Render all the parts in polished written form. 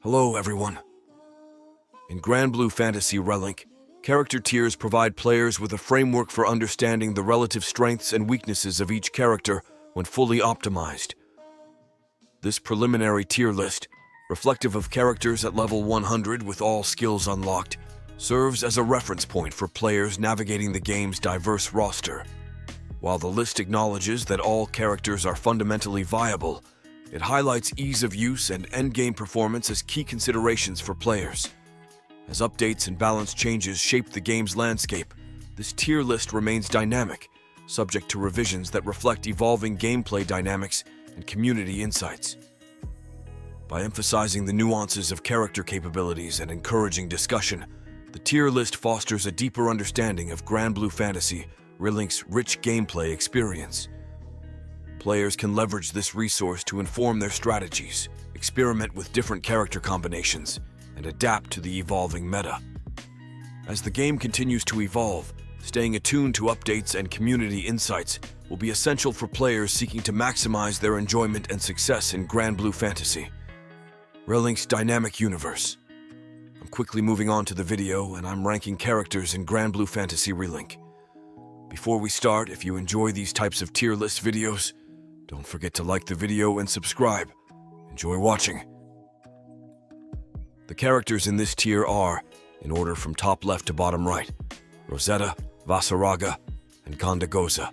Hello, everyone. In Granblue Fantasy Relink, character tiers provide players with a framework for understanding the relative strengths and weaknesses of each character when fully optimized. This preliminary tier list, reflective of characters at level 100 with all skills unlocked, serves as a reference point for players navigating the game's diverse roster. While the list acknowledges that all characters are fundamentally viable, it highlights ease of use and endgame performance as key considerations for players. As updates and balance changes shape the game's landscape, this tier list remains dynamic, subject to revisions that reflect evolving gameplay dynamics and community insights. By emphasizing the nuances of character capabilities and encouraging discussion, the tier list fosters a deeper understanding of Granblue Fantasy Relink's rich gameplay experience. Players can leverage this resource to inform their strategies, experiment with different character combinations, and adapt to the evolving meta. As the game continues to evolve, staying attuned to updates and community insights will be essential for players seeking to maximize their enjoyment and success in Granblue Fantasy Relink's dynamic universe. I'm quickly moving on to the video, and I'm ranking characters in Granblue Fantasy Relink. Before we start, if you enjoy these types of tier list videos, don't forget to like the video and subscribe. Enjoy watching. The characters in this tier are, in order from top left to bottom right, Rosetta, Vasaraga, and Grandagoza.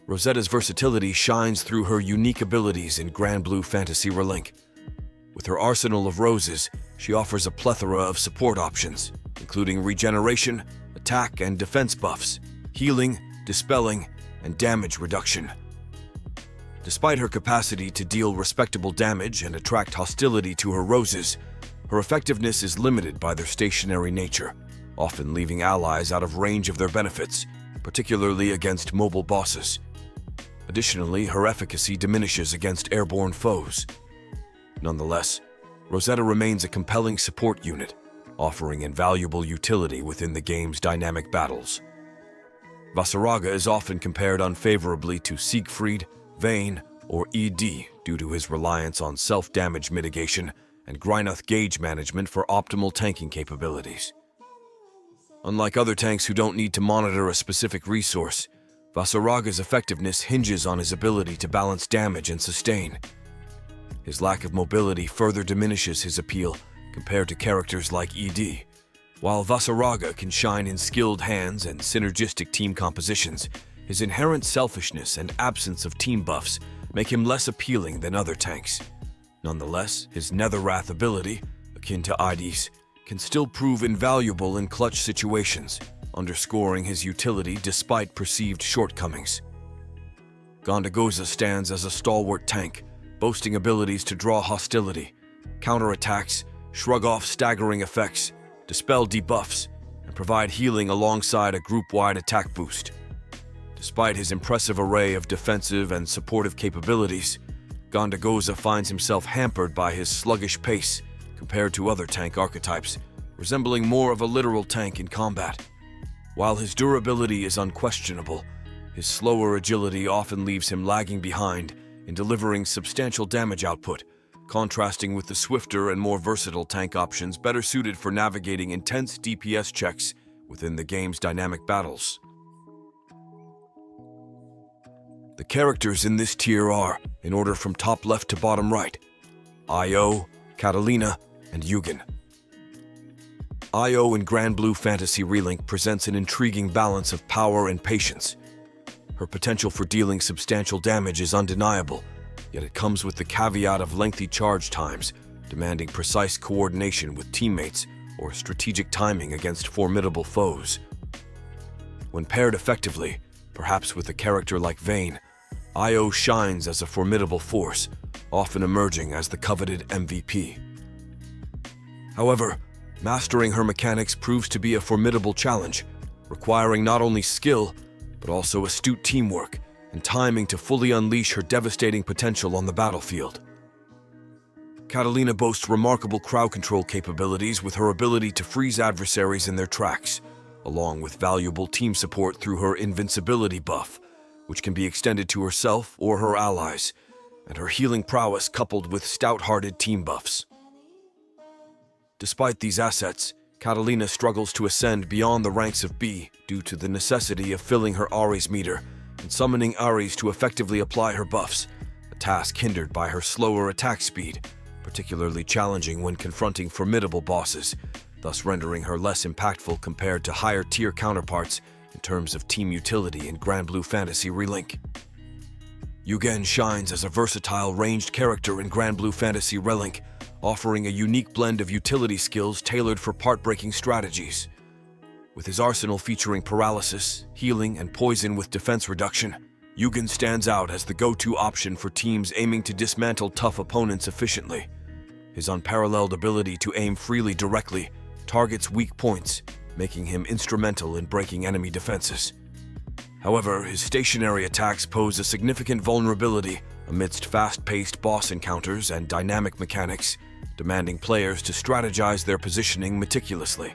Rosetta's versatility shines through her unique abilities in Granblue Fantasy Relink. With her arsenal of roses, she offers a plethora of support options, including regeneration, attack and defense buffs, healing, dispelling, and damage reduction. Despite her capacity to deal respectable damage and attract hostility to her roses, her effectiveness is limited by their stationary nature, often leaving allies out of range of their benefits, particularly against mobile bosses. Additionally, her efficacy diminishes against airborne foes. Nonetheless, Rosetta remains a compelling support unit, offering invaluable utility within the game's dynamic battles. Vasaraga is often compared unfavorably to Siegfried, Vayne, or ED due to his reliance on self-damage mitigation and Grynoth gauge management for optimal tanking capabilities. Unlike other tanks who don't need to monitor a specific resource, Vasaraga's effectiveness hinges on his ability to balance damage and sustain. His lack of mobility further diminishes his appeal compared to characters like ED. While Vasaraga can shine in skilled hands and synergistic team compositions, his inherent selfishness and absence of team buffs make him less appealing than other tanks. Nonetheless, his Netherwrath ability, akin to Ides, can still prove invaluable in clutch situations, underscoring his utility despite perceived shortcomings. Grandagoza stands as a stalwart tank, boasting abilities to draw hostility, counter attacks, shrug off staggering effects, dispel debuffs, and provide healing alongside a group-wide attack boost. Despite his impressive array of defensive and supportive capabilities, Grandagoza finds himself hampered by his sluggish pace compared to other tank archetypes, resembling more of a literal tank in combat. While his durability is unquestionable, his slower agility often leaves him lagging behind in delivering substantial damage output, contrasting with the swifter and more versatile tank options better suited for navigating intense DPS checks within the game's dynamic battles. The characters in this tier are, in order from top left to bottom right, Io, Catalina, and Yugen. Io in Granblue Fantasy Relink presents an intriguing balance of power and patience. Her potential for dealing substantial damage is undeniable, yet it comes with the caveat of lengthy charge times, demanding precise coordination with teammates or strategic timing against formidable foes. When paired effectively, perhaps with a character like Vayne, Io shines as a formidable force, often emerging as the coveted MVP. However, mastering her mechanics proves to be a formidable challenge, requiring not only skill, but also astute teamwork and timing to fully unleash her devastating potential on the battlefield. Catalina boasts remarkable crowd control capabilities with her ability to freeze adversaries in their tracks, along with valuable team support through her invincibility buff, which can be extended to herself or her allies, and her healing prowess coupled with stout-hearted team buffs. Despite these assets, Catalina struggles to ascend beyond the ranks of B due to the necessity of filling her Ares meter and summoning Ares to effectively apply her buffs, a task hindered by her slower attack speed, particularly challenging when confronting formidable bosses, thus rendering her less impactful compared to higher-tier counterparts in terms of team utility in Granblue Fantasy Relink. Yugen shines as a versatile ranged character in Granblue Fantasy Relink, offering a unique blend of utility skills tailored for part-breaking strategies. With his arsenal featuring paralysis, healing, and poison with defense reduction, Yugen stands out as the go-to option for teams aiming to dismantle tough opponents efficiently. His unparalleled ability to aim freely directly targets weak points, making him instrumental in breaking enemy defenses. However, his stationary attacks pose a significant vulnerability amidst fast-paced boss encounters and dynamic mechanics, demanding players to strategize their positioning meticulously.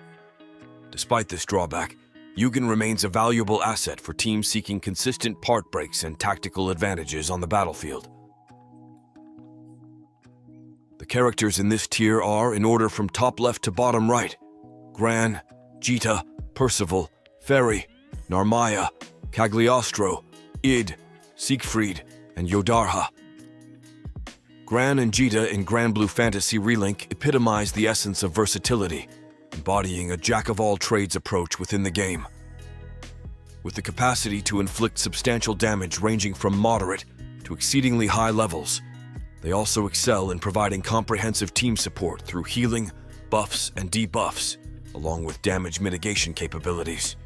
Despite this drawback, Yugen remains a valuable asset for teams seeking consistent part breaks and tactical advantages on the battlefield. The characters in this tier are, in order from top left to bottom right, Gran, Jita, Percival, Fairy, Narmaya, Cagliostro, Id, Siegfried, and Yodarha. Gran and Jita in Granblue Fantasy Relink epitomize the essence of versatility, embodying a jack-of-all-trades approach within the game. With the capacity to inflict substantial damage ranging from moderate to exceedingly high levels, they also excel in providing comprehensive team support through healing, buffs, and debuffs, along with damage mitigation capabilities.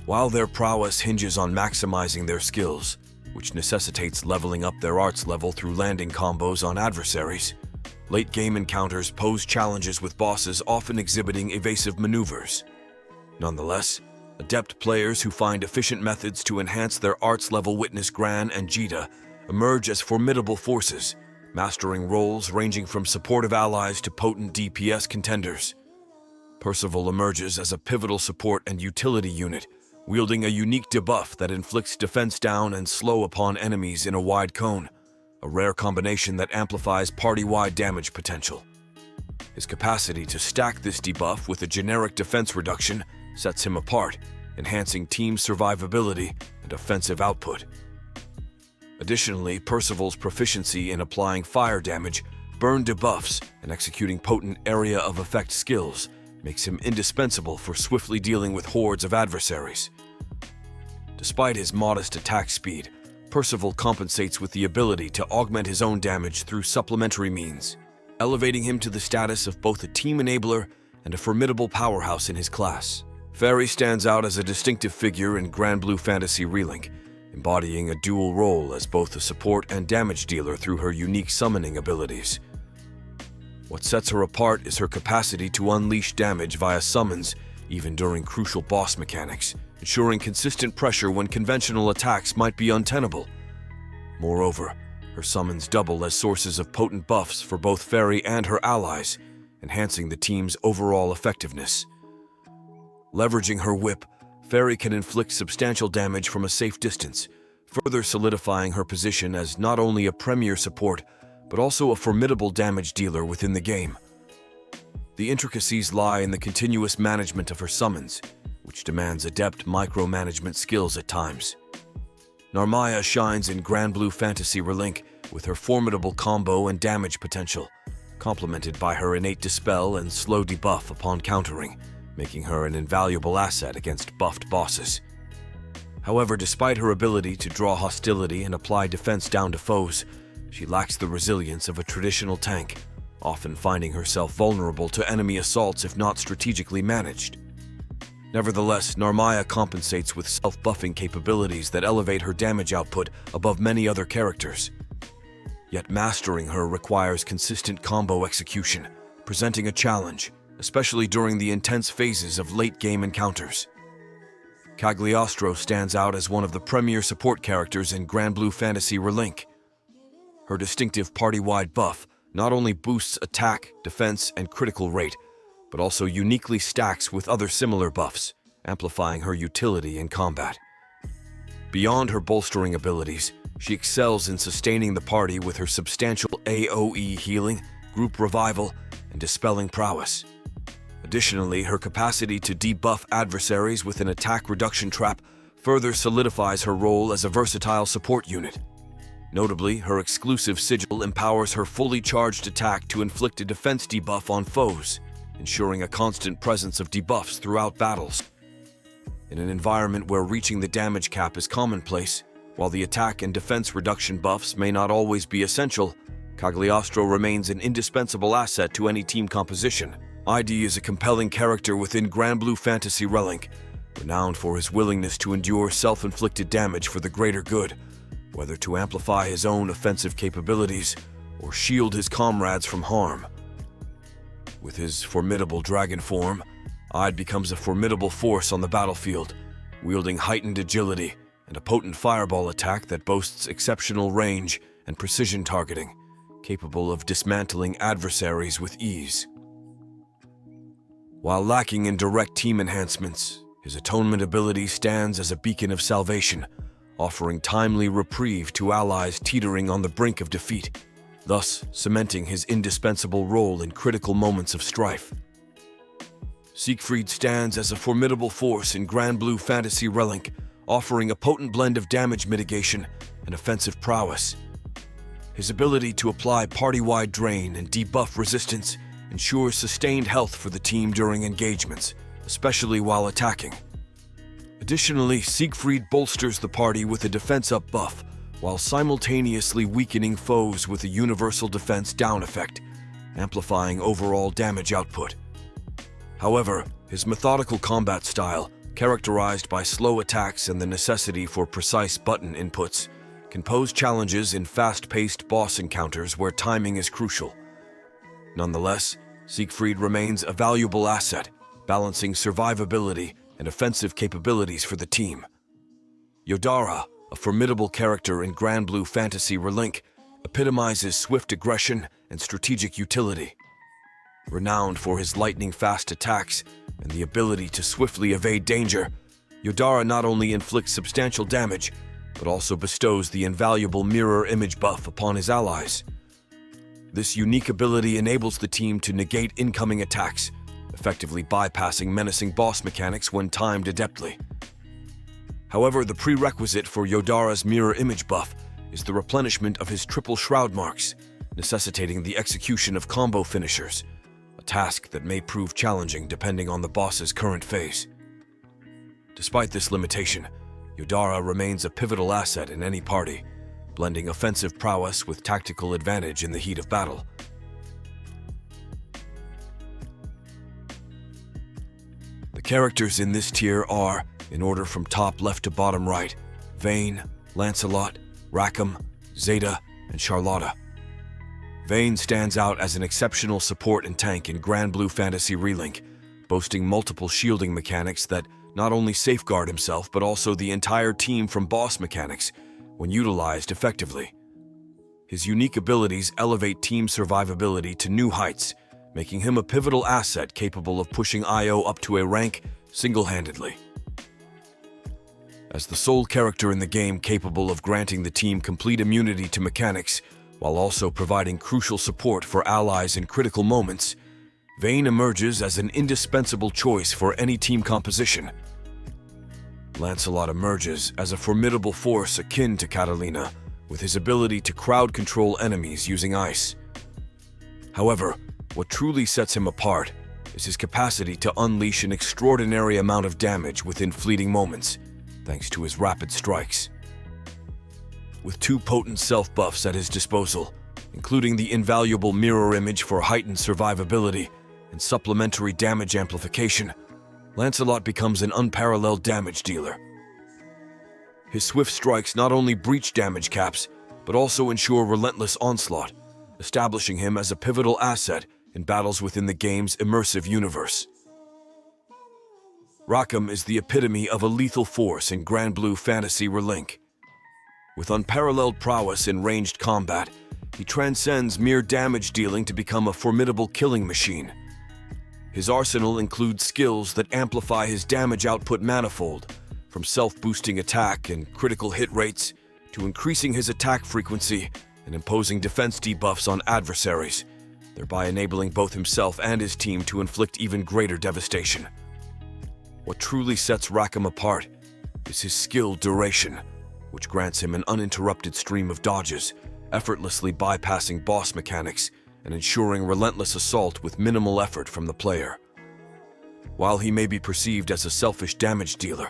While their prowess hinges on maximizing their skills, which necessitates leveling up their arts level through landing combos on adversaries, late-game encounters pose challenges with bosses often exhibiting evasive maneuvers. Nonetheless, adept players who find efficient methods to enhance their arts level witness Gran and Jita emerge as formidable forces, mastering roles ranging from supportive allies to potent DPS contenders. Percival emerges as a pivotal support and utility unit, wielding a unique debuff that inflicts defense down and slow upon enemies in a wide cone, a rare combination that amplifies party-wide damage potential. His capacity to stack this debuff with a generic defense reduction sets him apart, enhancing team survivability and offensive output. Additionally, Percival's proficiency in applying fire damage, burn debuffs, and executing potent area of effect skills makes him indispensable for swiftly dealing with hordes of adversaries. Despite his modest attack speed, Percival compensates with the ability to augment his own damage through supplementary means, elevating him to the status of both a team enabler and a formidable powerhouse in his class. Fairy stands out as a distinctive figure in Granblue Fantasy Relink, embodying a dual role as both a support and damage dealer through her unique summoning abilities. What sets her apart is her capacity to unleash damage via summons, even during crucial boss mechanics, ensuring consistent pressure when conventional attacks might be untenable. Moreover, her summons double as sources of potent buffs for both Fairy and her allies, enhancing the team's overall effectiveness. Leveraging her whip, Fairy can inflict substantial damage from a safe distance, further solidifying her position as not only a premier support, but also a formidable damage dealer within the game. The intricacies lie in the continuous management of her summons, which demands adept micromanagement skills at times. Narmaya shines in Granblue Fantasy Relink with her formidable combo and damage potential, complemented by her innate dispel and slow debuff upon countering, making her an invaluable asset against buffed bosses. However, despite her ability to draw hostility and apply defense down to foes, she lacks the resilience of a traditional tank, often finding herself vulnerable to enemy assaults if not strategically managed. Nevertheless, Narmaya compensates with self-buffing capabilities that elevate her damage output above many other characters. Yet mastering her requires consistent combo execution, presenting a challenge, especially during the intense phases of late-game encounters. Cagliostro stands out as one of the premier support characters in Granblue Fantasy Relink. Her distinctive party-wide buff not only boosts attack, defense, and critical rate, but also uniquely stacks with other similar buffs, amplifying her utility in combat. Beyond her bolstering abilities, she excels in sustaining the party with her substantial AoE healing, group revival, and dispelling prowess, Additionally, her capacity to debuff adversaries with an attack reduction trap further solidifies her role as a versatile support unit. Notably, her exclusive sigil empowers her fully charged attack to inflict a defense debuff on foes, ensuring a constant presence of debuffs throughout battles. In an environment where reaching the damage cap is commonplace, while the attack and defense reduction buffs may not always be essential, Cagliostro remains an indispensable asset to any team composition. ID is a compelling character within Granblue Fantasy Relink, renowned for his willingness to endure self-inflicted damage for the greater good, whether to amplify his own offensive capabilities or shield his comrades from harm. With his formidable dragon form, Ide becomes a formidable force on the battlefield, wielding heightened agility and a potent fireball attack that boasts exceptional range and precision targeting, capable of dismantling adversaries with ease. While lacking in direct team enhancements, his atonement ability stands as a beacon of salvation, offering timely reprieve to allies teetering on the brink of defeat, thus cementing his indispensable role in critical moments of strife. Siegfried stands as a formidable force in Granblue Fantasy Relink, offering a potent blend of damage mitigation and offensive prowess. His ability to apply party-wide drain and debuff resistance ensures sustained health for the team during engagements, especially while attacking. Additionally, Siegfried bolsters the party with a defense-up buff, while simultaneously weakening foes with a universal defense down effect, amplifying overall damage output. However, his methodical combat style, characterized by slow attacks and the necessity for precise button inputs, can pose challenges in fast-paced boss encounters where timing is crucial. Nonetheless, Siegfried remains a valuable asset, balancing survivability and offensive capabilities for the team. Yodara, a formidable character in Granblue Fantasy Relink, epitomizes swift aggression and strategic utility. Renowned for his lightning-fast attacks and the ability to swiftly evade danger, Yodara not only inflicts substantial damage, but also bestows the invaluable mirror image buff upon his allies. This unique ability enables the team to negate incoming attacks, effectively bypassing menacing boss mechanics when timed adeptly. However, the prerequisite for Yodara's mirror image buff is the replenishment of his triple shroud marks, necessitating the execution of combo finishers, a task that may prove challenging depending on the boss's current phase. Despite this limitation, Yodara remains a pivotal asset in any party, blending offensive prowess with tactical advantage in the heat of battle. The characters in this tier are, in order from top left to bottom right, Vayne, Lancelot, Rackham, Zeta, and Charlotta. Vayne stands out as an exceptional support and tank in Granblue Fantasy Relink, boasting multiple shielding mechanics that not only safeguard himself but also the entire team from boss mechanics when utilized effectively. His unique abilities elevate team survivability to new heights, making him a pivotal asset capable of pushing IO up to a rank single-handedly. As the sole character in the game capable of granting the team complete immunity to mechanics, while also providing crucial support for allies in critical moments, Vayne emerges as an indispensable choice for any team composition. Lancelot emerges as a formidable force akin to Catalina, with his ability to crowd control enemies using ice. However, what truly sets him apart is his capacity to unleash an extraordinary amount of damage within fleeting moments, thanks to his rapid strikes. With two potent self-buffs at his disposal, including the invaluable mirror image for heightened survivability and supplementary damage amplification, Lancelot becomes an unparalleled damage dealer. His swift strikes not only breach damage caps, but also ensure relentless onslaught, establishing him as a pivotal asset in battles within the game's immersive universe. Rackham is the epitome of a lethal force in Granblue Fantasy Relink. With unparalleled prowess in ranged combat, he transcends mere damage dealing to become a formidable killing machine. His arsenal includes skills that amplify his damage output manifold, from self-boosting attack and critical hit rates to increasing his attack frequency and imposing defense debuffs on adversaries, thereby enabling both himself and his team to inflict even greater devastation. What truly sets Rackham apart is his skill duration, which grants him an uninterrupted stream of dodges, effortlessly bypassing boss mechanics and ensuring relentless assault with minimal effort from the player. While he may be perceived as a selfish damage dealer,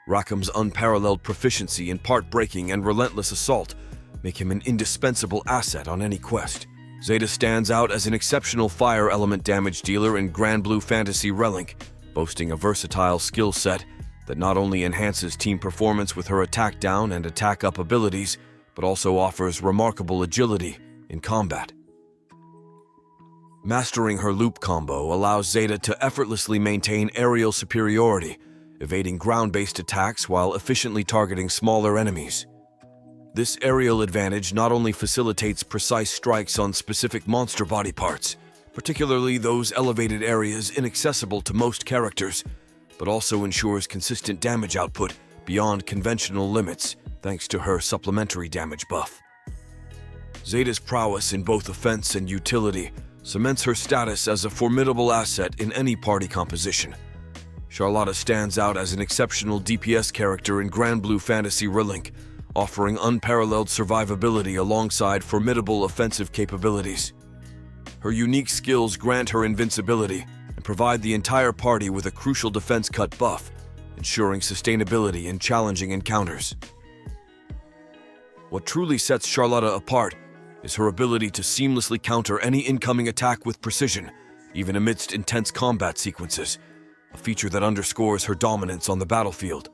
Rackham's unparalleled proficiency in part-breaking and relentless assault make him an indispensable asset on any quest. Zeta stands out as an exceptional fire element damage dealer in Granblue Fantasy Relink, boasting a versatile skill set that not only enhances team performance with her attack down and attack up abilities, but also offers remarkable agility in combat. Mastering her loop combo allows Zeta to effortlessly maintain aerial superiority, evading ground-based attacks while efficiently targeting smaller enemies. This aerial advantage not only facilitates precise strikes on specific monster body parts, particularly those elevated areas inaccessible to most characters, but also ensures consistent damage output beyond conventional limits thanks to her supplementary damage buff. Zeta's prowess in both offense and utility cements her status as a formidable asset in any party composition. Charlotta stands out as an exceptional DPS character in Granblue Fantasy Relink, offering unparalleled survivability alongside formidable offensive capabilities. Her unique skills grant her invincibility and provide the entire party with a crucial defense cut buff, ensuring sustainability in challenging encounters. What truly sets Charlotta apart is her ability to seamlessly counter any incoming attack with precision, even amidst intense combat sequences, a feature that underscores her dominance on the battlefield.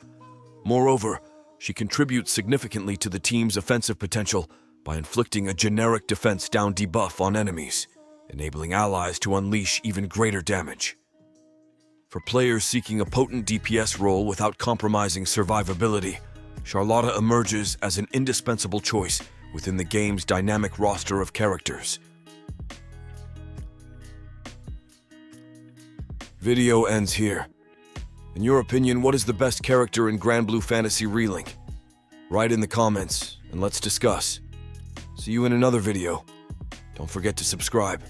Moreover, she contributes significantly to the team's offensive potential by inflicting a generic defense down debuff on enemies, enabling allies to unleash even greater damage. For players seeking a potent DPS role without compromising survivability, Charlotta emerges as an indispensable choice within the game's dynamic roster of characters. Video ends here. In your opinion, what is the best character in Granblue Fantasy Relink? Write in the comments and let's discuss. See you in another video. Don't forget to subscribe.